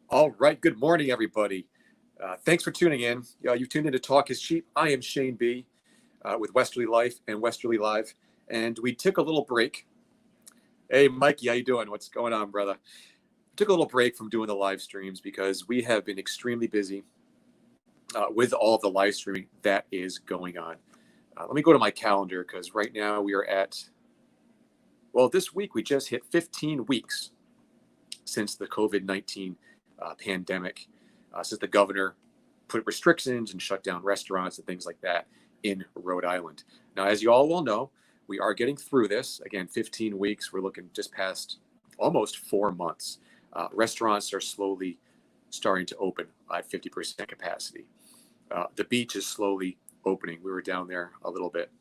All right. Good morning, everybody. Thanks for tuning in. You've tuned in to Talk is Cheap. I am Shane B. With Westerly Life and Westerly Live. And we took a little break. Hey, Mikey, how you doing? What's going on, brother? Took a little break from doing the live streams because we have been extremely busy with all of the live streaming that is going on. Let me go to my calendar because right now we are this week we just hit 15 weeks since the COVID-19 pandemic, since the governor put restrictions and shut down restaurants and things like that in Rhode Island. Now, as you all will know, we are getting through this. Again, 15 weeks, we're looking just past almost 4 months. Restaurants are slowly starting to open at 50% capacity. The beach is slowly opening. We were down there a little bit.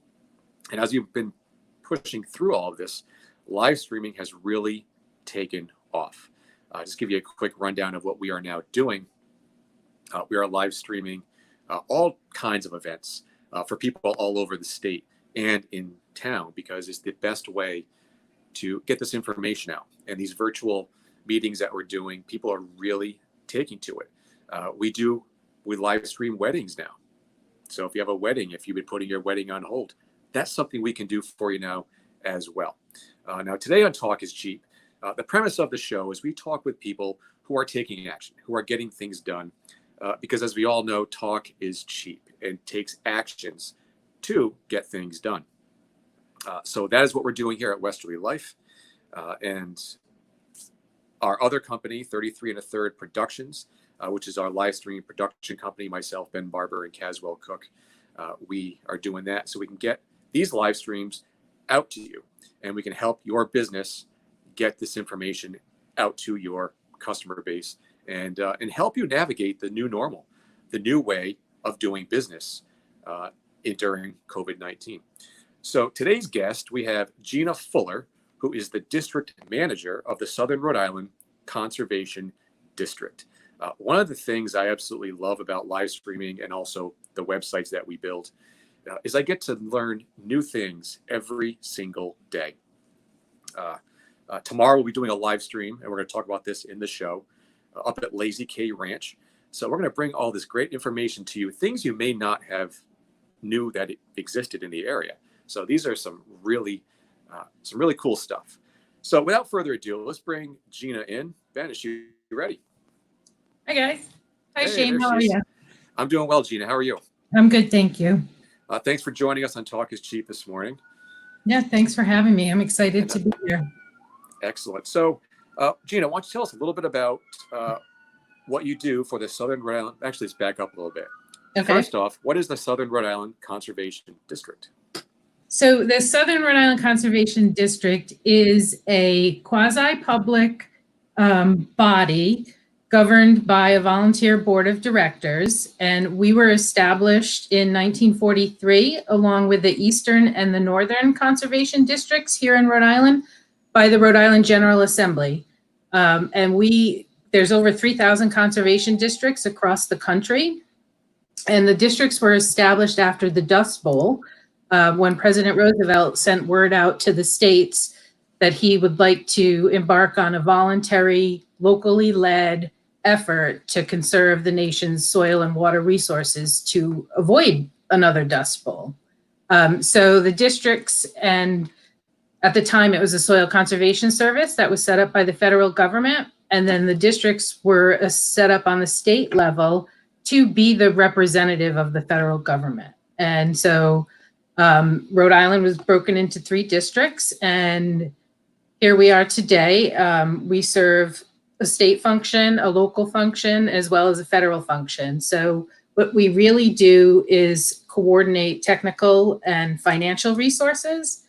And as you've been pushing through all of this, live streaming has really taken off. Just give you a quick rundown of what we are now doing. We are live streaming all kinds of events for people all over the state and in town because it's the best way to get this information out. And these virtual meetings that we're doing, people are really taking to it. We live stream weddings now. So if you have a wedding, if you've been putting your wedding on hold, that's something we can do for you now as well. Now, today on Talk is Cheap, the premise of the show is we talk with people who are taking action, who are getting things done, because as we all know, talk is cheap and takes actions to get things done. So that is what we're doing here at Westerly Life. And our other company, 33 1/3 Productions, which is our live stream production company, myself, Ben Barber, and Caswell Cook, we are doing that so we can get these live streams out to you and we can help your business get this information out to your customer base and help you navigate the new normal, the new way of doing business during COVID-19. So today's guest, we have Gina Fuller, who is the district manager of the Southern Rhode Island Conservation District. One of the things I absolutely love about live streaming and also the websites that we build is I get to learn new things every single day. Tomorrow we'll be doing a live stream, and we're going to talk about this in the show up at Lazy K Ranch. So we're going to bring all this great information to you, things you may not have knew that it existed in the area. So these are some really cool stuff. So without further ado, let's bring Gina in. Ben, is she ready? Hi, guys. Hi, Hey, Shane. How are you? I'm doing well, Gina. How are you? I'm good, thank you. Thanks for joining us on Talk is Cheap this morning. Yeah, thanks for having me. I'm excited to be here. Excellent. So, Gina, why don't you tell us a little bit about what you do for the Southern Rhode Island? Actually, let's back up a little bit. Okay. First off, what is the Southern Rhode Island Conservation District? So the Southern Rhode Island Conservation District is a quasi-public body governed by a volunteer board of directors. And we were established in 1943, along with the Eastern and the Northern Conservation Districts here in Rhode Island by the Rhode Island General Assembly. There's over 3,000 conservation districts across the country. And the districts were established after the Dust Bowl, when President Roosevelt sent word out to the states that he would like to embark on a voluntary, locally led effort to conserve the nation's soil and water resources to avoid another Dust Bowl. So the districts, and at the time it was a Soil Conservation Service that was set up by the federal government, and then the districts were set up on the state level to be the representative of the federal government. And so Rhode Island was broken into 3 districts, and here we are today. We serve a state function, a local function, as well as a federal function. So what we really do is coordinate technical and financial resources.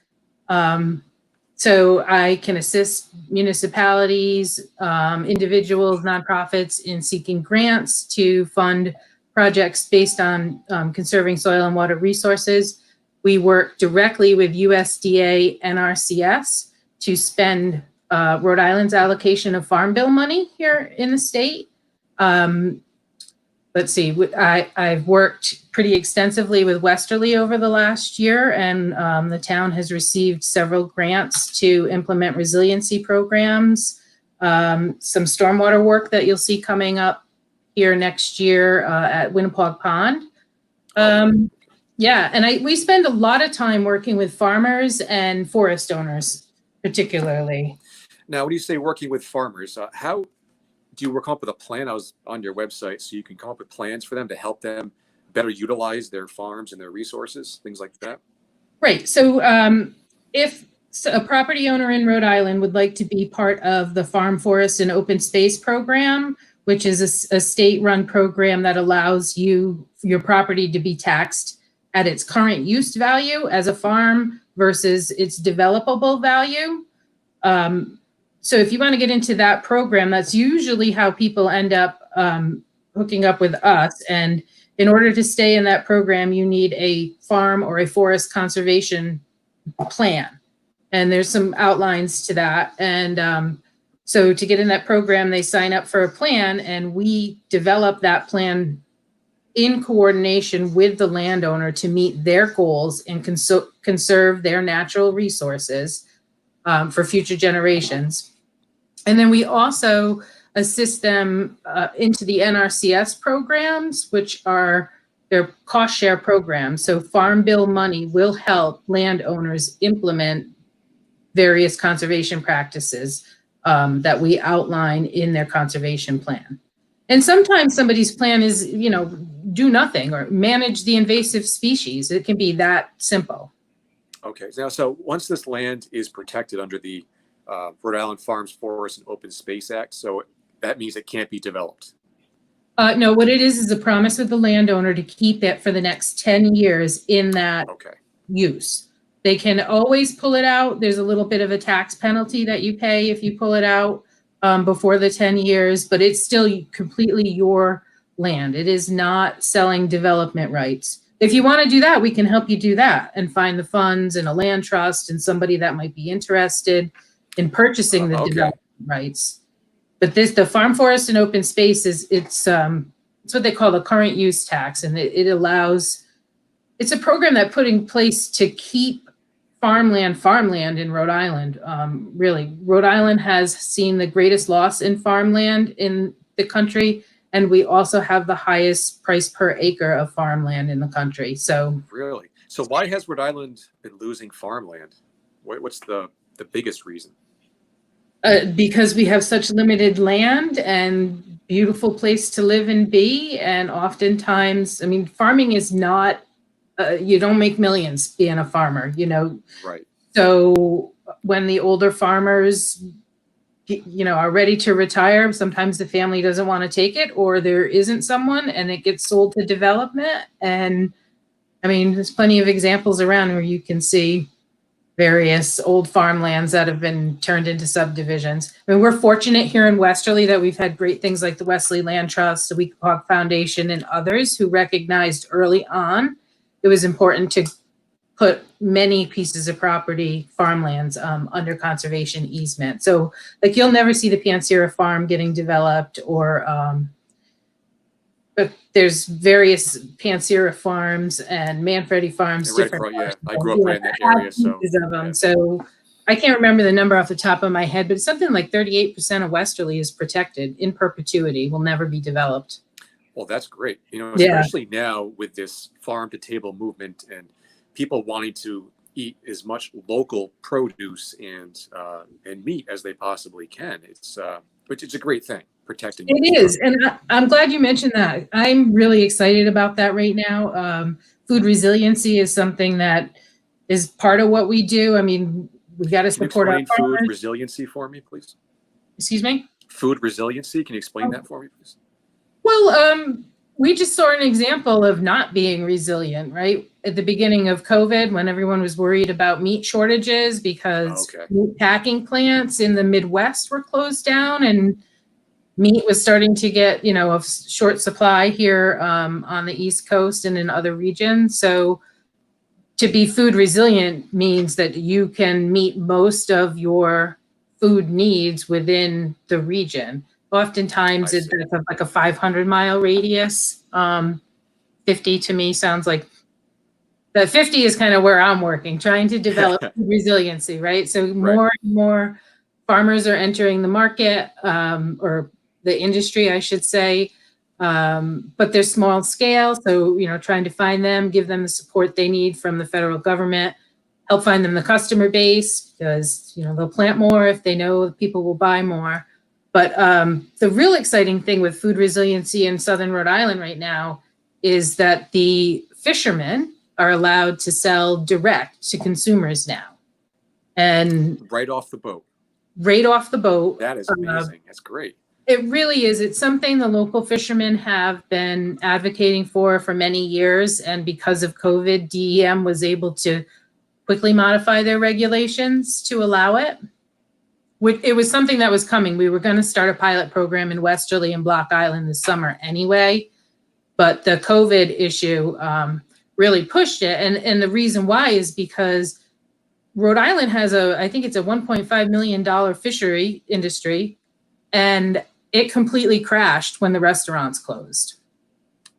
So I can assist municipalities, individuals, nonprofits in seeking grants to fund projects based on conserving soil and water resources. We work directly with USDA NRCS to spend Rhode Island's allocation of Farm Bill money here in the state. Let's see, I've worked pretty extensively with Westerly over the last year, and the town has received several grants to implement resiliency programs some stormwater work that you'll see coming up here next year at Winnapaug Pond. Yeah, and we spend a lot of time working with farmers and forest owners, particularly. Now, when you say working with farmers, how do you come up with a plan? I was on your website, so you can come up with plans for them to help them better utilize their farms and their resources, things like that? Right. So if a property owner in Rhode Island would like to be part of the Farm, Forest, and Open Space program, which is a state-run program that allows your property to be taxed at its current use value as a farm versus its developable value. So if you want to get into that program, that's usually how people end up hooking up with us. And in order to stay in that program, you need a farm or a forest conservation plan. And there's some outlines to that. And so to get in that program, they sign up for a plan, and we develop that plan in coordination with the landowner to meet their goals and conserve their natural resources for future generations. And then we also assist them into the NRCS programs, which are their cost share programs. So Farm Bill money will help landowners implement various conservation practices that we outline in their conservation plan. And sometimes somebody's plan is, do nothing or manage the invasive species. It can be that simple. Okay. Now, so once this land is protected under the Rhode Island Farms, Forests, and Open Space Act, so that means it can't be developed. No, what it is a promise with the landowner to keep it for the next 10 years in that use. They can always pull it out. There's a little bit of a tax penalty that you pay if you pull it out before the 10 years, but it's still completely your land. It is not selling development rights. If you want to do that, we can help you do that and find the funds and a land trust and somebody that might be interested in purchasing the development rights. But the Farm, Forest, and Open Space it's what they call the current use tax, and it allows. It's a program that put in place to keep farmland in Rhode Island. Really, Rhode Island has seen the greatest loss in farmland in the country, and we also have the highest price per acre of farmland in the country. So really, so why has Rhode Island been losing farmland? What's the biggest reason? Because we have such limited land and beautiful place to live and be, and oftentimes, farming is not. You don't make millions being a farmer, Right. So when the older farmers, are ready to retire, sometimes the family doesn't want to take it, or there isn't someone, and it gets sold to development. And there's plenty of examples around where you can see various old farmlands that have been turned into subdivisions. We're fortunate here in Westerly that we've had great things like the Westerly Land Trust, the Weequahic Foundation, and others who recognized early on it was important to put many pieces of property, farmlands, under conservation easement. So, you'll never see the Pansera farm getting developed, or but there's various Pansera farms and Manfredi farms. Right, I grew up right in that area, So I can't remember the number off the top of my head, but it's something like 38% of Westerly is protected in perpetuity, will never be developed. Well, that's great. Especially now with this farm to table movement and people wanting to eat as much local produce and meat as they possibly can. It's a great thing, protecting. It is, and I'm glad you mentioned that. I'm really excited about that right now. Food resiliency is something that is part of what we do. We've got to support our farmers. Food resiliency for me, please. Excuse me? Food resiliency. Can you explain that for me, please? Well, we just saw an example of not being resilient, right? At the beginning of COVID, when everyone was worried about meat shortages because meat packing plants in the Midwest were closed down and meat was starting to get, a short supply here on the East Coast and in other regions. So to be food resilient means that you can meet most of your food needs within the region. Oftentimes it's like a 500-mile radius. 50 to me sounds like the 50 is kind of where I'm working, trying to develop resiliency, right? So more and more farmers are entering the market, or the industry, I should say, but they're small scale. So, trying to find them, give them the support they need from the federal government, help find them the customer base, because, they'll plant more if they know people will buy more. But the real exciting thing with food resiliency in Southern Rhode Island right now is that the fishermen are allowed to sell direct to consumers now. And right off the boat. Right off the boat. That is amazing. That's great. It really is. It's something the local fishermen have been advocating for many years. And because of COVID, DEM was able to quickly modify their regulations to allow it. It was something that was coming. We were going to start a pilot program in Westerly and Block Island this summer anyway, but the COVID issue really pushed it. And the reason why is because Rhode Island has I think it's a $1.5 million fishery industry, and it completely crashed when the restaurants closed.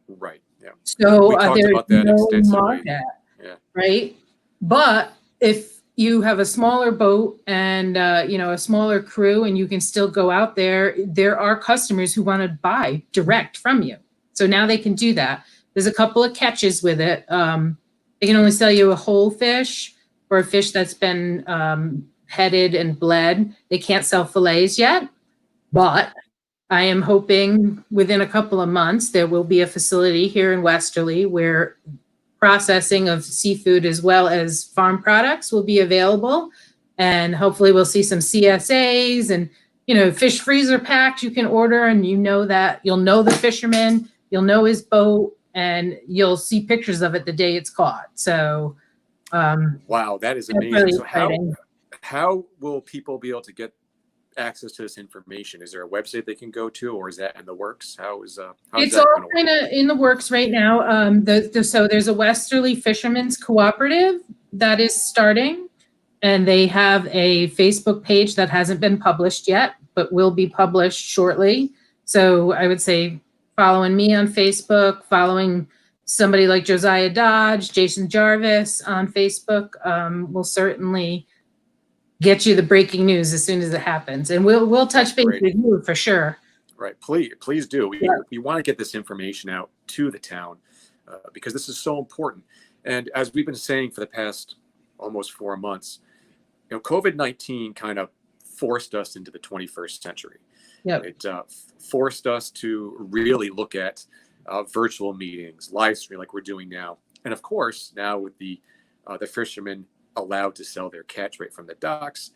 Right. Yeah. So we talked about that extensively. Yeah. Right. But if you have a smaller boat and, a smaller crew, and you can still go out there, there are customers who want to buy direct from you. So now they can do that. There's a couple of catches with it. They can only sell you a whole fish or a fish that's been headed and bled. They can't sell fillets yet, but I am hoping within a couple of months, there will be a facility here in Westerly where processing of seafood as well as farm products will be available. And hopefully we'll see some CSAs and, fish freezer packs you can order, and that you'll know the fisherman, you'll know his boat, and you'll see pictures of it the day it's caught. So, wow, that is amazing. Really so how will people be able to get access to this information? Is there a website they can go to, or is that in the works? It's all kind of in the works right now. So there's a Westerly Fishermen's Cooperative that is starting, and they have a Facebook page that hasn't been published yet, but will be published shortly. So I would say following me on Facebook, following somebody like Josiah Dodge, Jason Jarvis on Facebook will certainly get you the breaking news as soon as it happens. And we'll touch base with you for sure. Right. Please do. We want to get this information out to the town because this is so important. And as we've been saying for the past almost 4 months, COVID-19 kind of forced us into the 21st century. Yep. It forced us to really look at virtual meetings, live stream like we're doing now. And of course, now with the fishermen allowed to sell their catch right from the docks,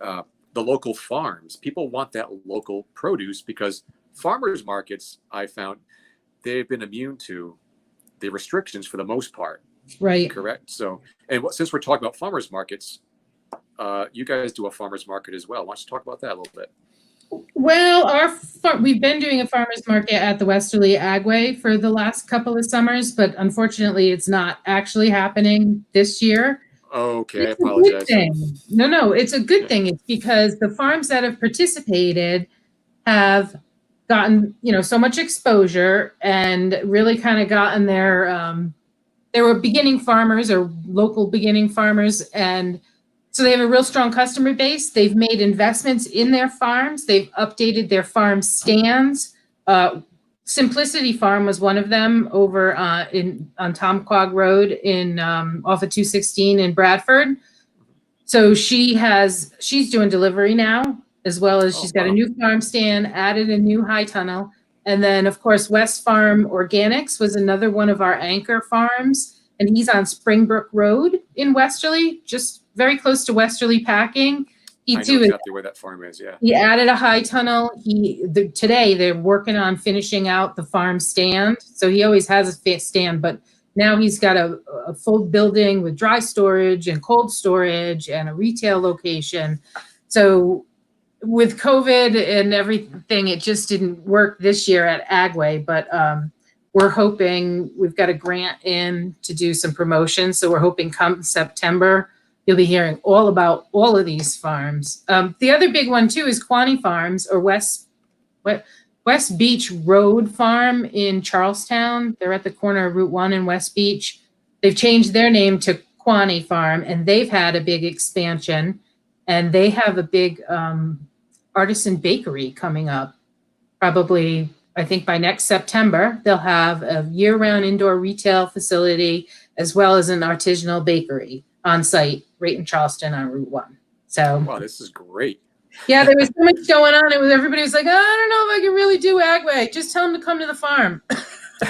the local farms, people want that local produce because farmers markets, I found, they've been immune to the restrictions for the most part. Right. Correct. So, since we're talking about farmers markets, you guys do a farmers market as well. Why don't you talk about that a little bit? Well, we've been doing a farmers market at the Westerly Agway for the last couple of summers, but unfortunately it's not actually happening this year. Okay, It's I apologize. No, it's a good thing. It's because the farms that have participated have gotten, so much exposure and really kind of gotten they were beginning farmers or local beginning farmers. And so they have a real strong customer base. They've made investments in their farms. They've updated their farm stands. Simplicity Farm was one of them over on Tom Quag Road off of 216 in Bradford. So she's doing delivery now, as well as she's got a new farm stand, added a new high tunnel. And then of course, West Farm Organics was another one of our anchor farms. And he's on Springbrook Road in Westerly, just very close to Westerly Packing. I know exactly where that farm is, yeah. He added a high tunnel. Today they're working on finishing out the farm stand. So he always has a stand, but now he's got a full building with dry storage and cold storage and a retail location. So with COVID and everything, it just didn't work this year at Agway, but we're hoping we've got a grant in to do some promotion. So we're hoping come September, you'll be hearing all about all of these farms. The other big one too is Quaney Farms or West Beach Road Farm in Charlestown. They're at the corner of Route 1 and West Beach. They've changed their name to Quaney Farm, and they've had a big expansion. and they have a big artisan bakery coming up. Probably, I think by next September, they'll have a year-round indoor retail facility as well as an artisanal bakery on site right in Charleston on Route 1. So, wow, this is great. yeah, there was so much going on. Everybody was like, oh, I don't know if I can really do Agway. Just tell them to come to the farm.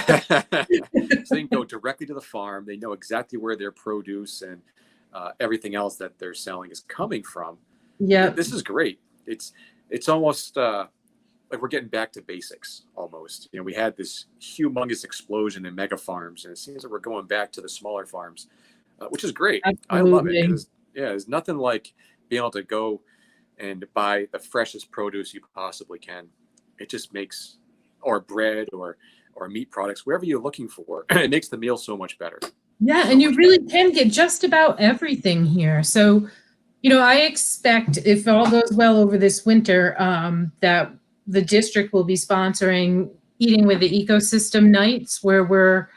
So they can go directly to the farm. They know exactly where their produce and everything else that they're selling is coming from. Yeah, this is great. It's almost like we're getting back to basics almost. We had this humongous explosion in mega farms, and it seems like we're going back to the smaller farms, which is great. absolutely. I love it. There's nothing like being able to go and buy the freshest produce you possibly can. It just makes, or bread or meat products, wherever you're looking for, it makes the meal so much better. Yeah, So and you much really better. can get just about everything here. So, I expect if all goes well over this winter, that the district will be sponsoring Eating with the Ecosystem Nights, where we're,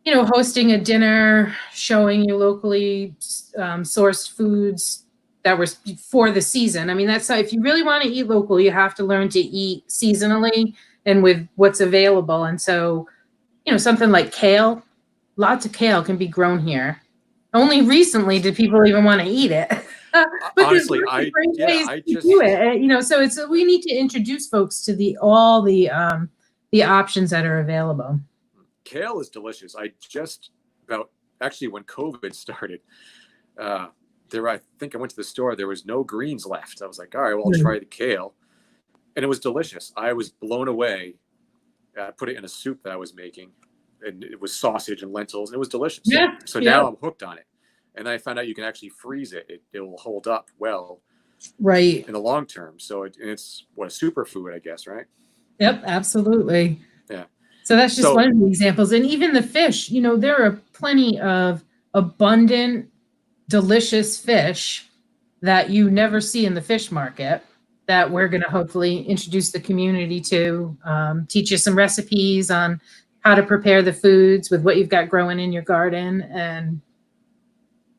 hosting a dinner, showing you locally sourced foods that were for the season. I mean, that's if you really want to eat local, you have to learn to eat seasonally and with what's available. And so, something like kale, lots of kale can be grown here. Only recently did people even want to eat it. But Honestly, there's great ways to just do it. So we need to introduce folks to all the options that are available. kale is delicious. I just about actually when COVID started, I think I went to the store. There was no greens left. I was like, all right, well, I'll try the kale, and it was delicious. I was blown away. I put it in a soup that I was making, and it was sausage and lentils, and it was delicious. Yeah. So now I'm hooked on it, and I found out you can actually freeze it. It will hold up well, right, in the long term. So it's what a superfood, I guess, right? Yep, absolutely. Yeah. So that's just one of the examples, and even the fish. There are plenty of abundant, delicious fish that you never see in the fish market that we're going to hopefully introduce the community to, teach you some recipes on how to prepare the foods with what you've got growing in your garden, and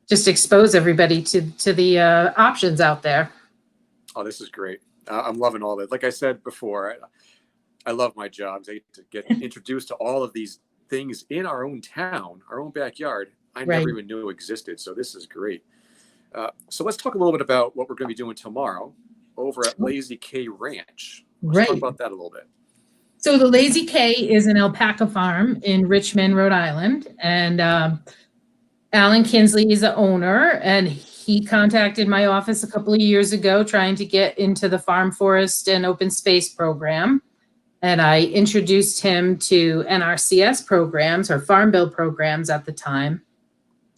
just expose everybody to the options out there. Oh, this is great. I'm loving all that. Like I said before, I love my jobs. I get to get introduced to all of these things in our own town, our own backyard. I never even knew existed. So this is great. So let's talk a little bit about what we're going to be doing tomorrow over at Lazy K Ranch. Let's talk about that a little bit. So the Lazy K is an alpaca farm in Richmond, Rhode Island. And Alan Kinsley is the owner, and he contacted my office a couple of years ago trying to get into the farm forest and open space program. And I introduced him to NRCS programs, or Farm Bill programs at the time.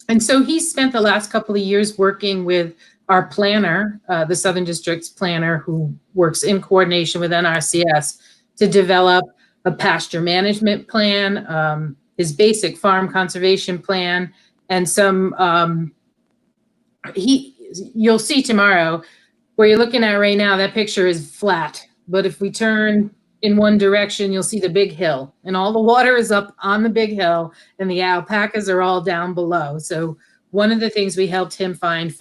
And so he spent the last couple of years working with our planner, the Southern District's planner, who works in coordination with NRCS to develop a pasture management plan, his basic farm conservation plan, and some, you'll see tomorrow, where you're looking at right now, that picture is flat. But if we turn in one direction, you'll see the big hill, and all the water is up on the big hill, and the alpacas are all down below. So one of the things we helped him find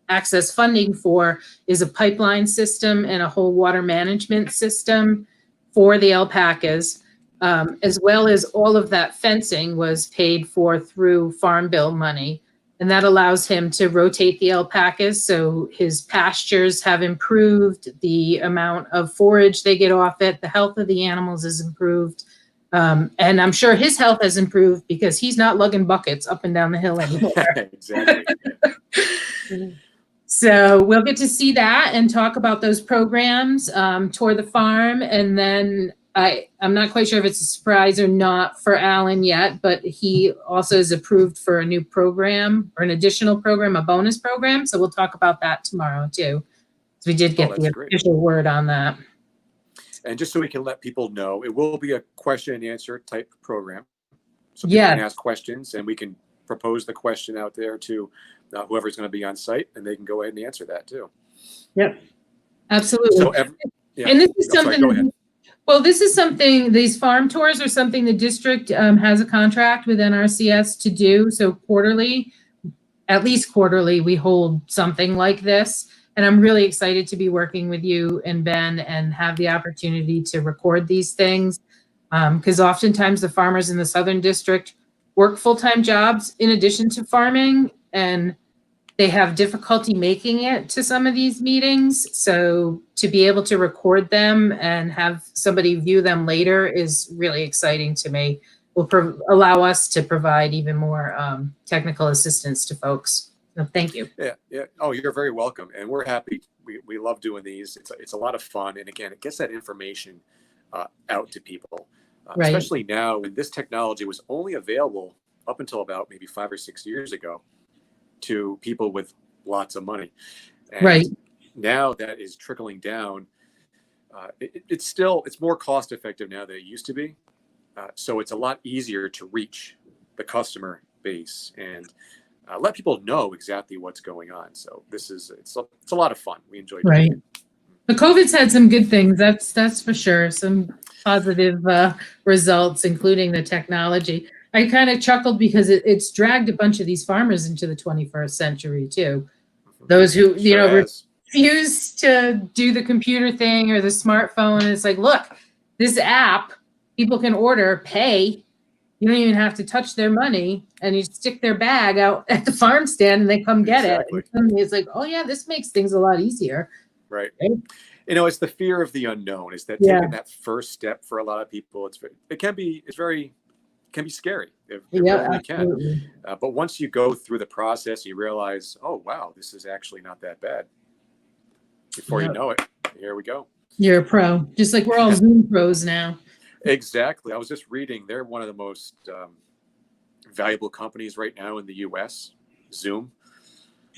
access funding for is a pipeline system and a whole water management system for the alpacas, as well as all of that fencing was paid for through Farm Bill money. And that allows him to rotate the alpacas, so his pastures have improved, the amount of forage they get off it, the health of the animals is improved. And I'm sure his health has improved because he's not lugging buckets up and down the hill anymore. Exactly. So we'll get to see that and talk about those programs, tour the farm, and then I'm not quite sure if it's a surprise or not for Alan yet, but he also is approved for a new program, or an additional program, a bonus program. So we'll talk about that tomorrow too. So we did get the official word on that. And just so we can let people know, it will be a question and answer type program. So people can ask questions, and we can propose the question out there to whoever's going to be on site, and they can go ahead and answer that too. Yep, absolutely. So and this is something. Sorry, well, this is something, these farm tours are something the district has a contract with NRCS to do. So quarterly, at least quarterly, we hold something like this. And I'm really excited to be working with you and Ben and have the opportunity to record these things. Because oftentimes the farmers in the Southern District work full-time jobs in addition to farming, and they have difficulty making it to some of these meetings. So to be able to record them and have somebody view them later is really exciting to me. Will allow us to provide even more technical assistance to folks. So thank you. Yeah. Oh, you're very welcome. And we're happy. We love doing these. It's a lot of fun. And again, it gets that information out to people, Right. especially now when this technology was only available up until about maybe 5 or 6 years ago to people with lots of money. And Right. now that is trickling down. It's more cost effective now than it used to be. So it's a lot easier to reach the customer base and let people know exactly what's going on. So it's a lot of fun. We enjoy doing Right. it. The COVID's had some good things. That's for sure. Some positive results, including the technology. I kind of chuckled because it's dragged a bunch of these farmers into the 21st century too. Those who, refuse to do the computer thing or the smartphone. And it's like, look, this app, people can order, pay. You don't even have to touch their money, and you stick their bag out at the farm stand and they come get it. And suddenly it's like, oh yeah, this makes things a lot easier. Right. It's the fear of the unknown. Is that taking that first step for a lot of people? It can be scary. It really can. But once you go through the process, you realize, oh wow, this is actually not that bad. Before you know it, here we go. You're a pro, just like we're all Zoom pros now. Exactly. I was just reading. They're one of the most valuable companies right now in the U.S. Zoom.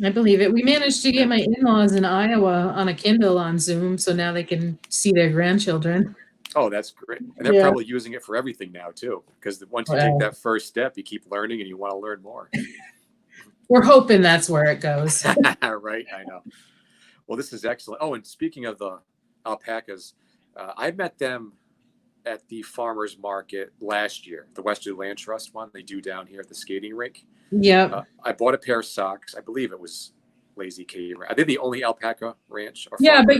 I believe it. We managed to get my in-laws in Iowa on a Kindle on Zoom, so now they can see their grandchildren. Oh, that's great. And they're probably using it for everything now, too, because once you take that first step, you keep learning and you want to learn more. We're hoping that's where it goes. Right. I know. Well, this is excellent. Oh, and speaking of the alpacas, I met them at the farmers market last year, the Westerly Land Trust one they do down here at the skating rink. Yeah. I bought a pair of socks. I believe it was Lazy K. Are they the only alpaca ranch? Or yeah, but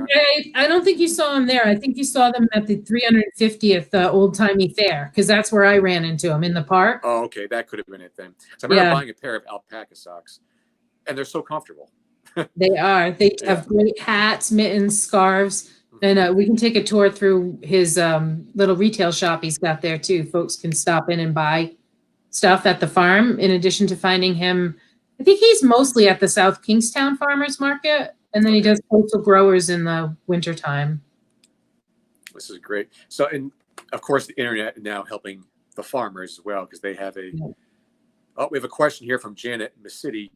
I don't think you saw them there. I think you saw them at the 350th Old Timey Fair, because that's where I ran into them, in the park. Oh, okay. That could have been it then. So I remember buying a pair of alpaca socks, and they're so comfortable. They are. They have great hats, mittens, scarves. And we can take a tour through his little retail shop he's got there too. Folks can stop in and buy stuff at the farm, in addition to finding him. I think he's mostly at the South Kingstown Farmers Market, and then he does coastal growers in the wintertime. This is great. So, and of course, the internet now helping the farmers as well, because they have we have a question here from Janet in the city.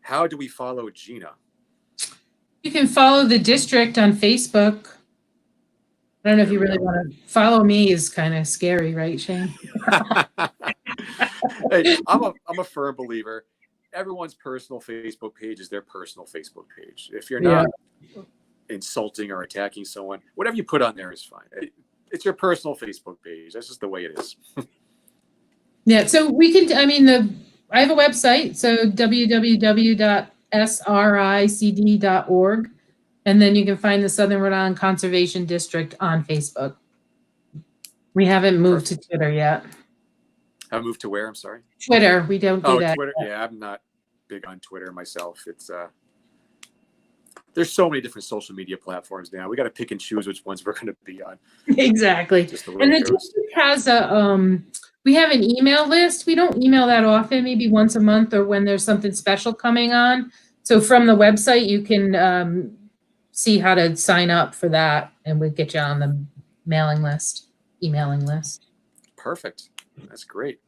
How do we follow Gina? You can follow the district on Facebook. I don't know if you really want to follow me. Is kind of scary, right, Shane? Hey, I'm a firm believer. Everyone's personal Facebook page is their personal Facebook page. If you're not insulting or attacking someone, whatever you put on there is fine. It's your personal Facebook page. That's just the way it is. Yeah. So we can. I have a website. So www.sricd.org. And then you can find the Southern Rhode Island Conservation District on Facebook. We haven't moved to Twitter yet. I moved to where? I'm sorry. Twitter. We don't do that. Twitter. Yeah, I'm not big on Twitter myself. It's there's so many different social media platforms now. We got to pick and choose which ones we're going to be on. Exactly. And the district has we have an email list. We don't email that often, maybe once a month or when there's something special coming on. So from the website, you can see how to sign up for that, and we'll get you on the emailing list. Perfect. That's great.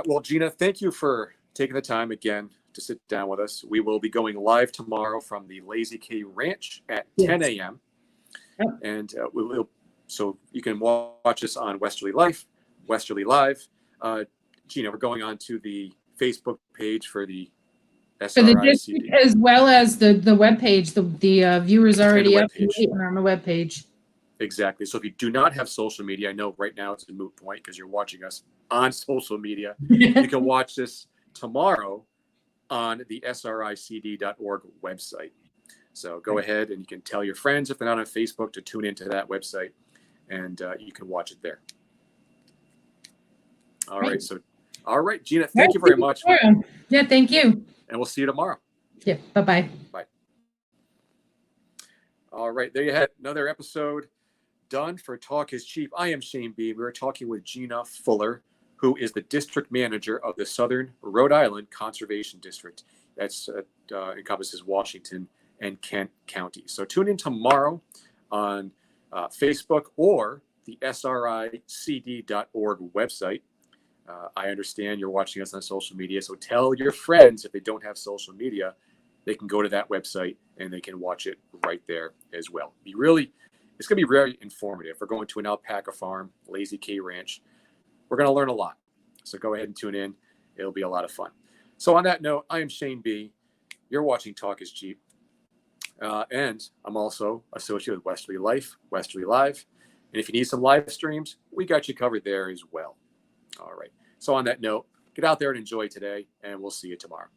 Well, Gina, thank you for taking the time again to sit down with us. We will be going live tomorrow from the Lazy K Ranch at 10 a.m. Yep. And so you can watch us on Westerly Live. Gina, we're going on to the Facebook page for the For the district as well as the webpage. The viewers already up on the webpage. Exactly. So if you do not have social media, I know right now it's a moot point because you're watching us on social media. You can watch this tomorrow on the sricd.org website. So go ahead and you can tell your friends, if they're not on Facebook, to tune into that website, and you can watch it there. All right. So, all right, Gina, thank you very much. Yeah, thank you. And we'll see you tomorrow. Yeah, bye-bye. Bye. All right, there you have another episode done for Talk is Cheap. I am Shane B. We were talking with Gina Fuller, who is the district manager of the Southern Rhode Island Conservation District. That's encompasses Washington and Kent counties. So tune in tomorrow on Facebook or the sricd.org website. I understand you're watching us on social media, so tell your friends, if they don't have social media, they can go to that website and they can watch it right there as well. It's going to be very informative. We're going to an alpaca farm, Lazy K Ranch. We're going to learn a lot. So go ahead and tune in. It'll be a lot of fun. So on that note, I am Shane B. You're watching Talk is Cheap. And I'm also associated with Westerly Life, Westerly Live. And if you need some live streams, we got you covered there as well. All right. So on that note, get out there and enjoy today, and we'll see you tomorrow.